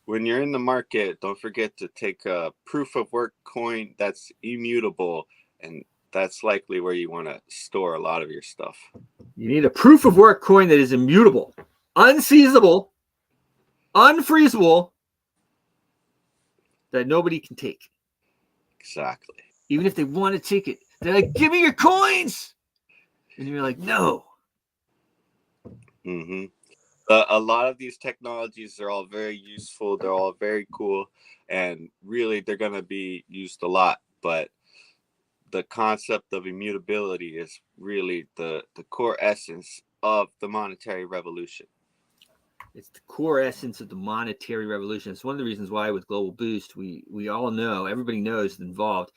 S8: When you're in the market, don't forget to take a proof of work coin that's immutable, and that's likely where you want to store a lot of your stuff.
S1: You need a proof of work coin that is immutable, unseizable, unfreezable, that nobody can take.
S8: Exactly.
S1: Even if they want to take it, they're like, "Give me your coins," and you're like, "No."
S8: A lot of these technologies are all very useful. They're all very cool, and really, they're going to be used a lot. But the concept of immutability is really the core essence of the monetary revolution.
S1: It's the core essence of the monetary revolution. It's one of the reasons why with Global Boost, we all know, everybody knows involved,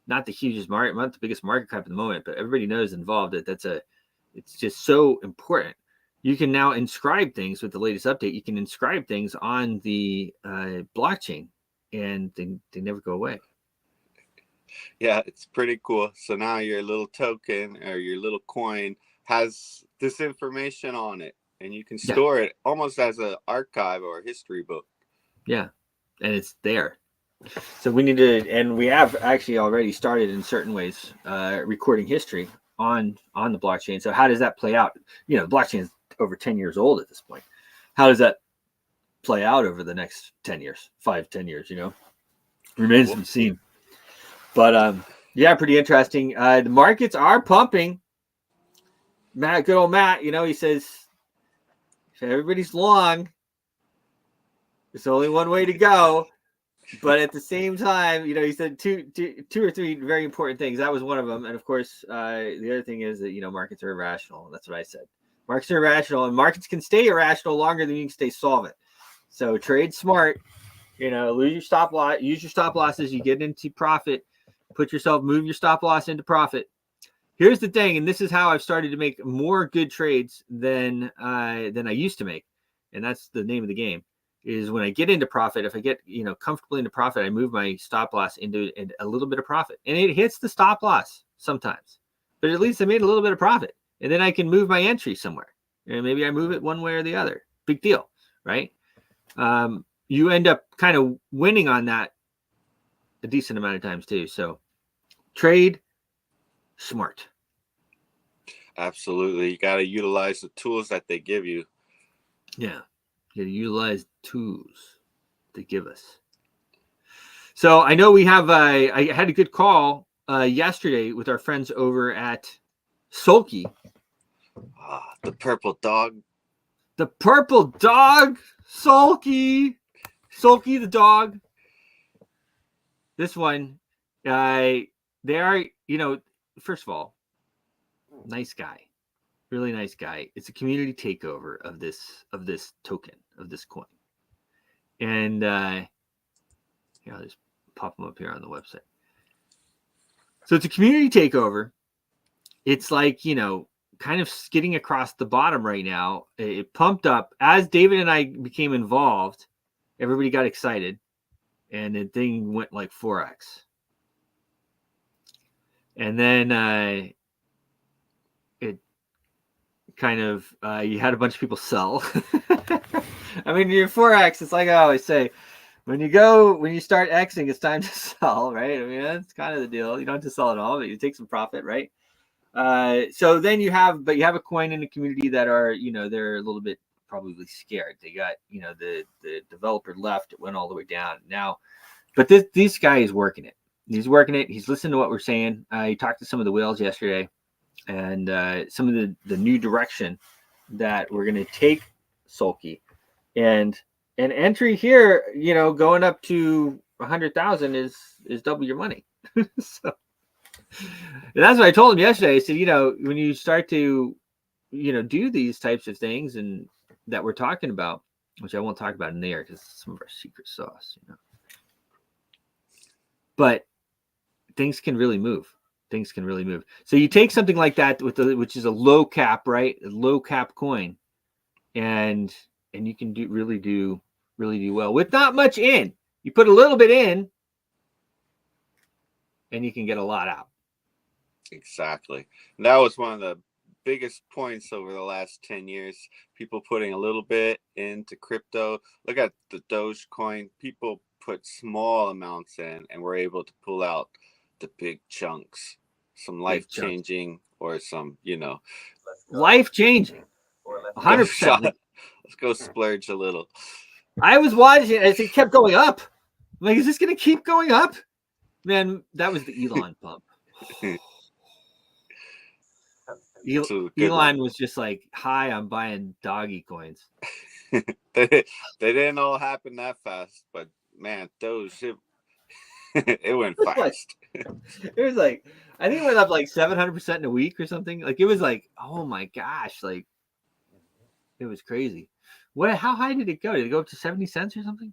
S1: not the hugest market, not the biggest market cap at the moment, but everybody knows involved that it's just so important. You can now inscribe things with the latest update. You can inscribe things on the blockchain, and they never go away.
S8: Yeah, it's pretty cool. So now your little token or your little coin has this information on it, and you can store it almost as an archive or a history book.
S1: Yeah, and it's there. So we need to, and we have actually already started in certain ways recording history on the blockchain. So how does that play out? The blockchain is over 10 years old at this point. How does that play out over the next 10 years, 5-10 years, remains to be seen. But yeah, pretty interesting. The markets are pumping. Matt, good old Matt, he says, if everybody's long, there's only one way to go. But at the same time, he said two or three very important things. That was one of them. And of course, the other thing is that, markets are irrational. That's what I said. Markets are irrational, and markets can stay irrational longer than you can stay solvent. So trade smart, lose your stop loss, use your stop losses. You get into profit, move your stop loss into profit. Here's the thing, and this is how I've started to make more good trades than I used to make. And that's the name of the game. Is when I get into profit, if I get comfortably into profit, I move my stop loss into a little bit of profit, and it hits the stop loss sometimes, but at least I made a little bit of profit, and then I can move my entry somewhere, and maybe I move it one way or the other. Big deal, right? You end up kind of winning on that a decent amount of times too. So trade smart.
S8: Absolutely, you got to utilize the tools that they give you.
S1: Yeah. To utilize tools they give us. So I know we have I had a good call yesterday with our friends over at Sulky.
S8: The purple dog.
S1: The purple dog, Sulky the dog. This one, they are, first of all, nice guy. Really nice guy. It's a community takeover of this token, of this coin. And I'll just pop them up here on the website. So it's a community takeover. It's like, kind of skidding across the bottom right now. It pumped up as David and I became involved. Everybody got excited, and the thing went like 4x. And then it kind of you had a bunch of people sell. I mean, you're 4x. It's like I always say, when you start Xing, it's time to sell, right? I mean, that's kind of the deal. You don't have to sell it all, but you take some profit, right? So then you have a coin in the community that are, they're a little bit probably scared. They got, the developer left, it went all the way down now, but this guy is working it. He's working it. He's listening to what we're saying. He talked to some of the whales yesterday, and some of the new direction that we're going to take Sulky, and an entry here, going up to 100,000 is double your money. So, and that's what I told him yesterday. I said, when you start to, do these types of things and that we're talking about, which I won't talk about in there because it's some of our secret sauce, but things can really move. Things can really move. So you take something like that with which is a low cap, right? A low cap coin, and you can really do well with not much in. You put a little bit in, and you can get a lot out.
S8: Exactly. And that was one of the biggest points over the last 10 years. People putting a little bit into crypto. Look at the Dogecoin. People put small amounts in and were able to pull out the big chunks, some life changing or some,
S1: life changing. 100%.
S8: Let's go splurge a little.
S1: I was watching as it kept going up. I'm like, is this going to keep going up? Man, that was the Elon pump. Elon was just like, "Hi, I'm buying doggy coins."
S8: they didn't all happen that fast, but man, it went fast.
S1: It was like, I think it went up like 700% in a week or something. Like, it was like, oh my gosh, like it was crazy. How high did it go? Did it go up to 70 cents or something?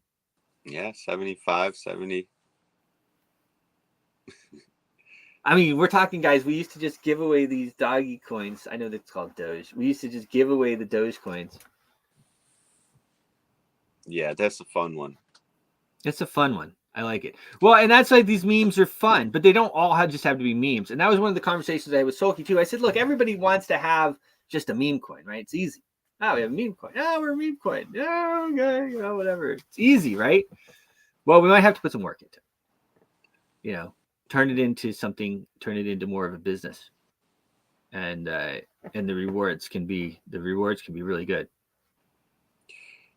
S8: Yeah, 75, 70.
S1: I mean, we're talking, guys, we used to just give away these doggy coins. I know that's called Doge. We used to just give away the Doge coins.
S8: Yeah, that's a fun one.
S1: It's a fun one. I like it. Well, and that's like these memes are fun, but they don't all just have to be memes. And that was one of the conversations I had with Solky too. I said, look, everybody wants to have just a meme coin, right? It's easy. Oh, we have a meme coin. Oh, we're a meme coin. Oh, okay, whatever. It's easy, right? Well, we might have to put some work into it. Turn it into more of a business. And the rewards can be really good.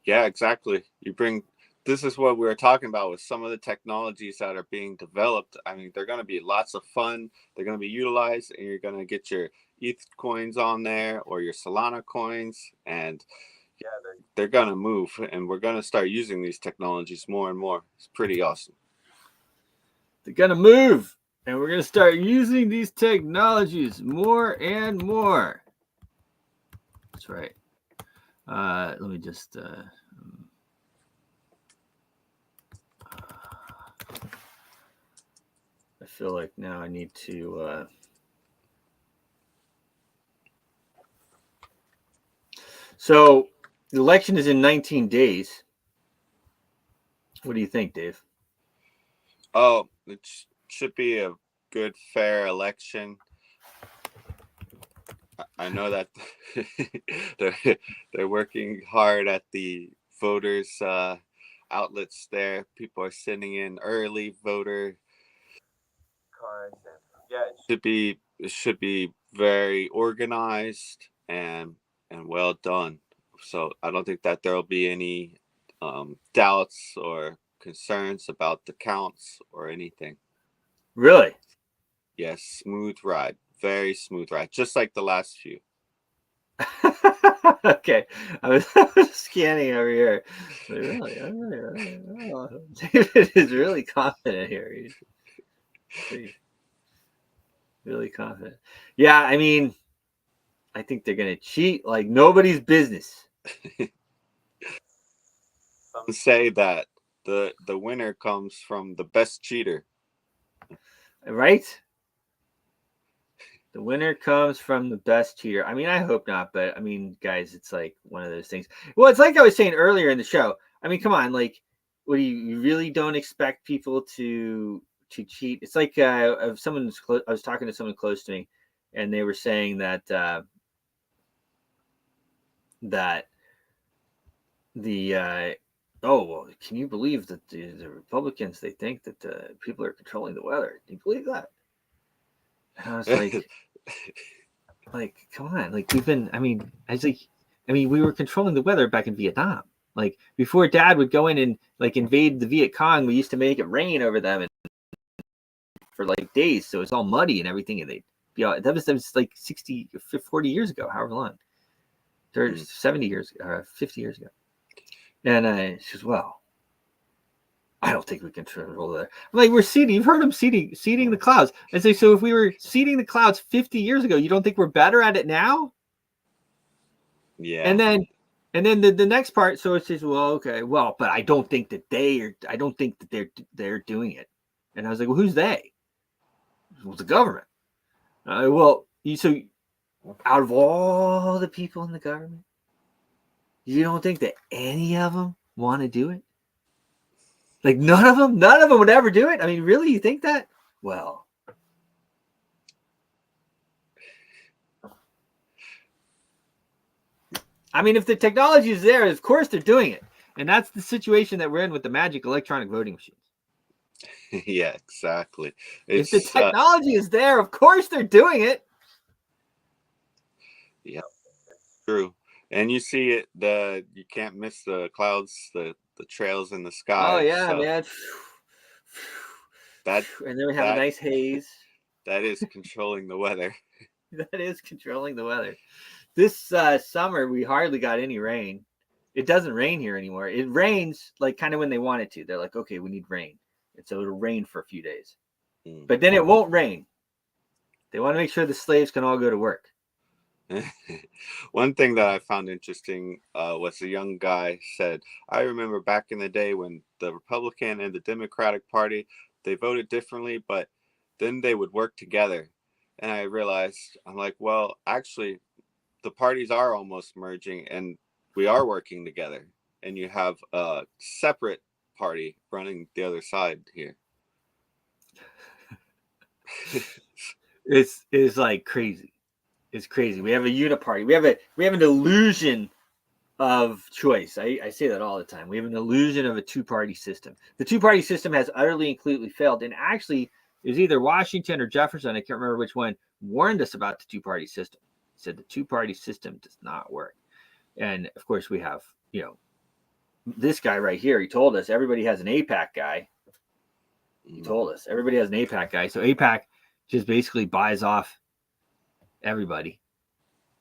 S8: Yeah, exactly. This is what we were talking about with some of the technologies that are being developed. I mean, they're going to be lots of fun. They're going to be utilized, and you're going to get your ETH coins on there or your Solana coins, and yeah, they're going to move, and we're going to start using these technologies more and more. It's pretty awesome.
S1: They're going to move, and we're going to start using these technologies more and more. That's right. Let me just... I feel like now I need to... So the election is in 19 days. What do you think, Dave?
S8: Oh, it should be a good, fair election. I know that they're working hard at the voters' outlets there. People are sending in early voter cards. Yeah, it should be very organized and well done. So I don't think that there'll be any doubts or concerns about the counts or anything.
S1: Really?
S8: Yes, smooth ride. Very smooth ride, just like the last few.
S1: Okay, I was scanning over here. Really? Oh, David is really confident here. He's really confident. Yeah, I mean, I think they're going to cheat like nobody's business.
S8: Some say that the winner comes from the best cheater.
S1: Right? The winner comes from the best cheater. I mean, I hope not, but I mean, guys, it's like one of those things. Well, it's like I was saying earlier in the show. I mean, come on, like, what do you really don't expect people to cheat? It's like of someone I was talking to someone close to me, and they were saying that the oh, well, can you believe that the Republicans, they think that people are controlling the weather? Can you believe that? And I was like, come on, like we were controlling the weather back in Vietnam. Like before Dad would go in and like invade the Viet Cong, we used to make it rain over them and for like days, so it's all muddy and everything. And that was like 60, 40 years ago, however long, 30, 70 years, 50 years ago. And she goes, well, I don't think we can control that. I'm like, we're seeding. You've heard them seeding the clouds. I say, so if we were seeding the clouds 50 years ago, you don't think we're better at it now?
S8: Yeah.
S1: And then the next part. So it says, well, okay, well, but I don't think that they're doing it. And I was like, well, who's they? Well, the government. Well, so out of all the people in the government, you don't think that any of them want to do it? Like none of them would ever do it. I mean, really, you think that? Well, I mean, if the technology is there, of course they're doing it, and that's the situation that we're in with the magic electronic voting machines.
S8: Yeah, exactly.
S1: If the
S8: It's
S1: technology is there, of course they're doing it.
S8: yeah, true. And you see it. You can't miss the clouds, the trails in the
S1: Oh
S8: sky.
S1: yeah,
S8: So
S1: man.
S8: that
S1: And then we have a
S8: that
S1: nice haze.
S8: that is controlling the weather.
S1: That is controlling the weather. This summer, we hardly got any rain. It doesn't rain here anymore. It rains like kind of when they want it to. They're like, okay, we need rain. And so it'll rain for a few days. But then it won't rain. They want to make sure the slaves can all go to work.
S8: One thing that I found interesting was a young guy said, I remember back in the day when the Republican and the Democratic Party, they voted differently, but then they would work together. And I realized, I'm like, well, actually, the parties are almost merging and we are working together. And you have a separate party running the other side here.
S1: It's like crazy. It's crazy. We have a uniparty. We have an illusion of choice. I say that all the time. We have an illusion of a two-party system. The two-party system has utterly and completely failed. And actually, it was either Washington or Jefferson, I can't remember which one, warned us about the two-party system. He said the two-party system does not work. And of course, we have, this guy right here. He told us everybody has an APAC guy. He told us everybody has an APAC guy. So APAC just basically buys off everybody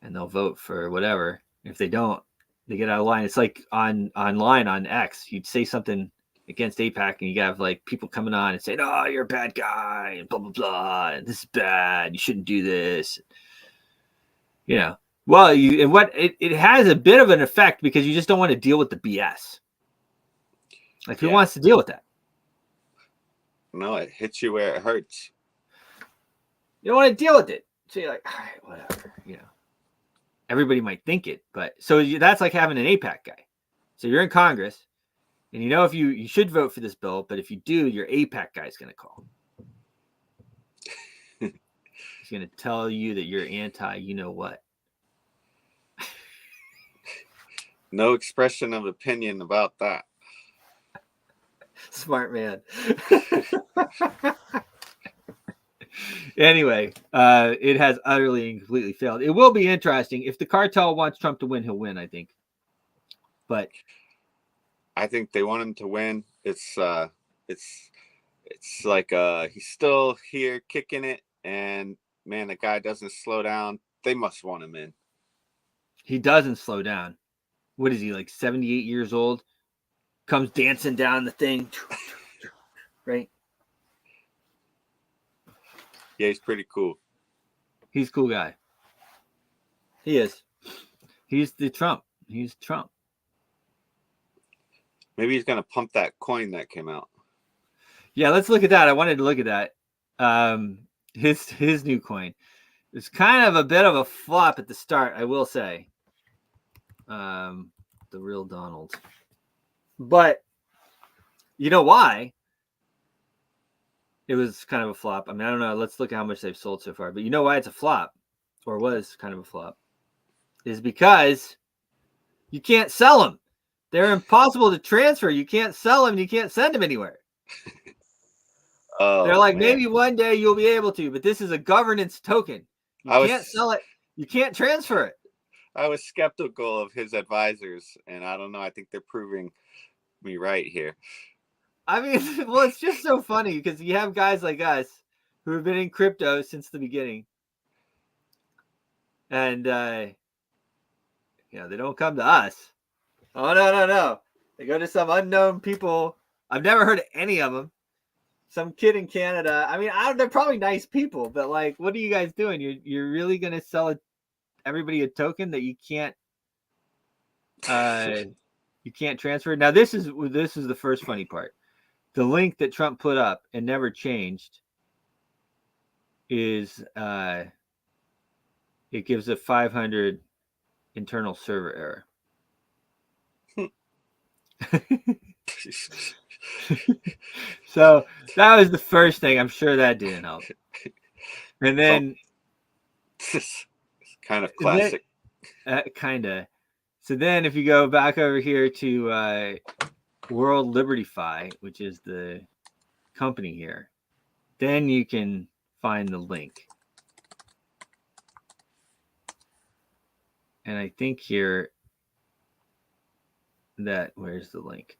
S1: and they'll vote for whatever. If they don't, they get out of line. It's like online on X, you'd say something against APAC and you have like people coming on and saying, oh, you're a bad guy and blah blah blah, and this is bad, you shouldn't do this. Well, it has a bit of an effect because you just don't want to deal with the BS. Like, who wants to deal with that?
S8: No, it hits you where it hurts.
S1: You don't want to deal with it. So you're like, all right, whatever, Everybody might think it, but so that's like having an APAC guy. So you're in Congress, and if you should vote for this bill, but if you do, your APAC guy is going to call. He's going to tell you that you're anti, what.
S8: No expression of opinion about that.
S1: Smart man. Anyway, it has utterly and completely failed. It will be interesting. If the cartel wants Trump to win, he'll win, I think. But
S8: I think they want him to win. It's like he's still here kicking it, and man, the guy doesn't slow down. They must want him in.
S1: He doesn't slow down. What is he, like 78 years old? Comes dancing down the thing, right?
S8: Yeah, he's pretty cool.
S1: He's a cool guy. He is. He's the Trump. He's Trump.
S8: Maybe he's gonna pump that coin that came out.
S1: Yeah, let's look at that. I wanted to look at that. His new coin. It's kind of a bit of a flop at the start, I will say. The real Donald. But you know why? It was kind of a flop. I mean, I don't know. Let's look at how much they've sold so far. But you know why it's a flop, or was kind of a flop, is because you can't sell them. They're impossible to transfer. You can't sell them. You can't send them anywhere. They're like, man, maybe one day you'll be able to, but this is a governance token. You can't sell it. You can't transfer it.
S8: I was skeptical of his advisors, and I don't know. I think they're proving me right here.
S1: I mean, well, it's just so funny because you have guys like us who have been in crypto since the beginning. And, they don't come to us. Oh, no. They go to some unknown people. I've never heard of any of them. Some kid in Canada. I mean, they're probably nice people, but like, what are you guys doing? You're really going to sell everybody a token that you can't transfer? Now, this is the first funny part. The link that Trump put up and never changed is it gives a 500 internal server error. So that was the first thing. I'm sure that didn't help. And then
S8: kind of classic.
S1: Kind of. So then if you go back over here to World Liberty Fi, which is the company here, then you can find the link. And I think here that, where's the link?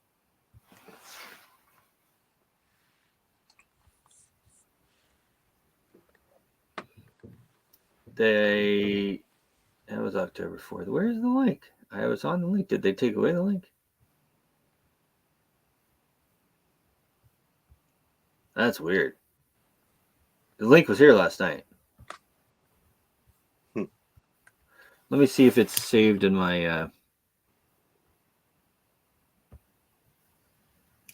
S1: That was October 4th. Where's the link? I was on the link. Did they take away the link? That's weird. The link was here last night. Let me see if it's saved in my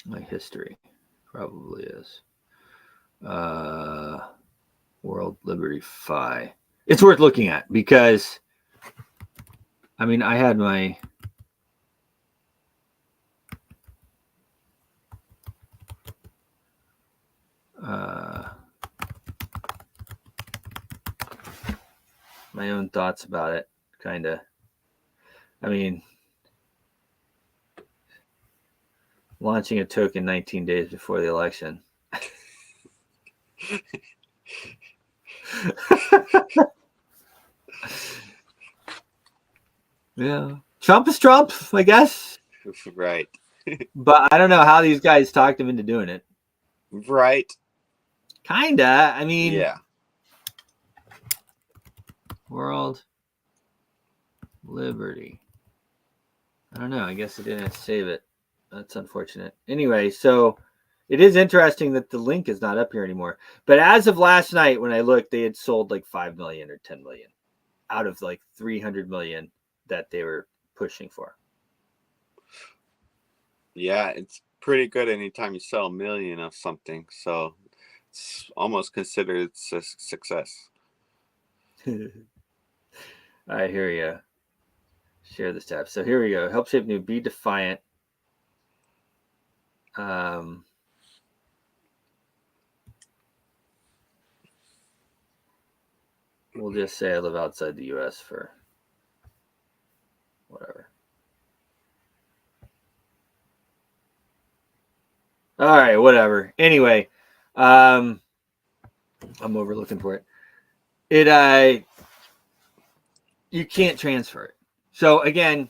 S1: my history. Probably is. World Liberty Fi. It's worth looking at because, I mean, I had my my own thoughts about it, kind of. I mean, launching a token 19 days before the election. Yeah, Trump is Trump, I guess.
S8: Right.
S1: But I don't know how these guys talked him into doing it.
S8: Right.
S1: Kinda. I mean,
S8: yeah.
S1: World Liberty. I don't know. I guess it didn't save it. That's unfortunate. Anyway, so it is interesting that the link is not up here anymore. But as of last night, when I looked, they had sold like 5 million or 10 million out of like 300 million that they were pushing for.
S8: Yeah, it's pretty good anytime you sell 1 million of something. So it's almost considered a success.
S1: I hear you. Share this tab. So here we go. Help shape new. Be defiant. We'll just say I live outside the U.S. for whatever. All right, whatever. Anyway, I'm overlooking for it. You can't transfer it. So again,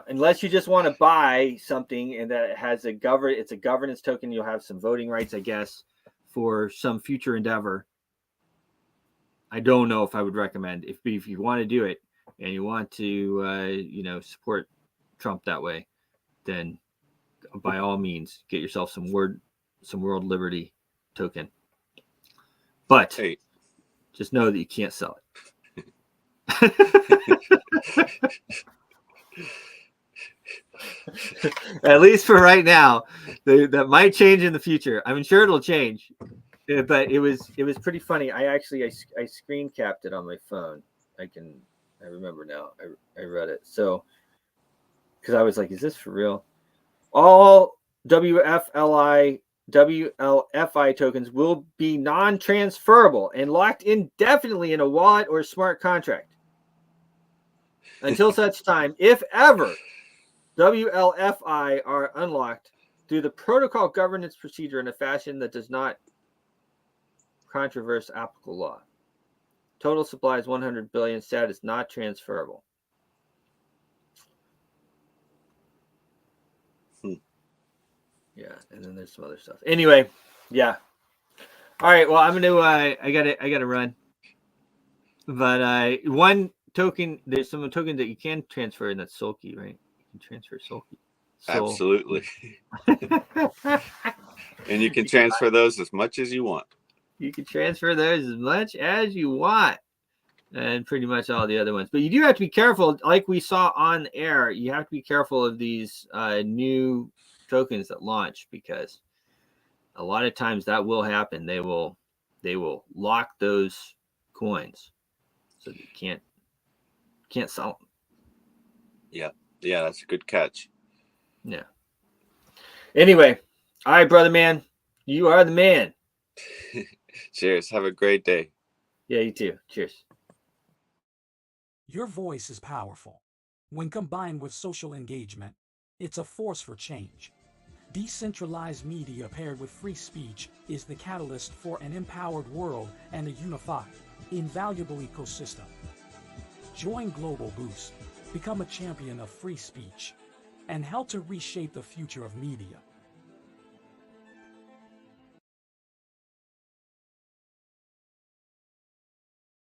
S1: unless you just want to buy something and that it has it's a governance token, you'll have some voting rights, I guess, for some future endeavor. I don't know if I would recommend if you want to do it and you want to support Trump that way, then by all means get yourself some World Liberty token. But just know that you can't sell it. At least for right now. That might change in the future. I'm sure it'll change. But it was pretty funny. I screen capped it on my phone. I remember now. I read it. So because I was like, is this for real? All WLFI tokens will be non-transferable and locked indefinitely in a wallet or smart contract until such time, if ever, WLFI are unlocked through the protocol governance procedure in a fashion that does not controverse applicable law. Total supply is 100 billion. Status not transferable. Yeah, and then there's some other stuff. Anyway, yeah. All right. Well, I'm gonna. I gotta run. But one token. There's some token that you can transfer, and that's Sulky, right? You can transfer Sulky.
S8: Absolutely. And you can transfer those as much as you want.
S1: You can transfer those as much as you want. And pretty much all the other ones. But you do have to be careful. Like we saw on air, you have to be careful of these new tokens that launch because a lot of times that will happen. They will they will lock those coins so that you can't sell them.
S8: Yeah, that's a good catch.
S1: Yeah. Anyway, all right, brother man, you are the man.
S8: Cheers. Have a great day.
S1: Yeah, you too. Cheers.
S9: Your voice is powerful. When combined with social engagement, it's a force for change. Decentralized media paired with free speech is the catalyst for an empowered world and a unified, invaluable ecosystem. Join Global Boost, become a champion of free speech, and help to reshape the future of media.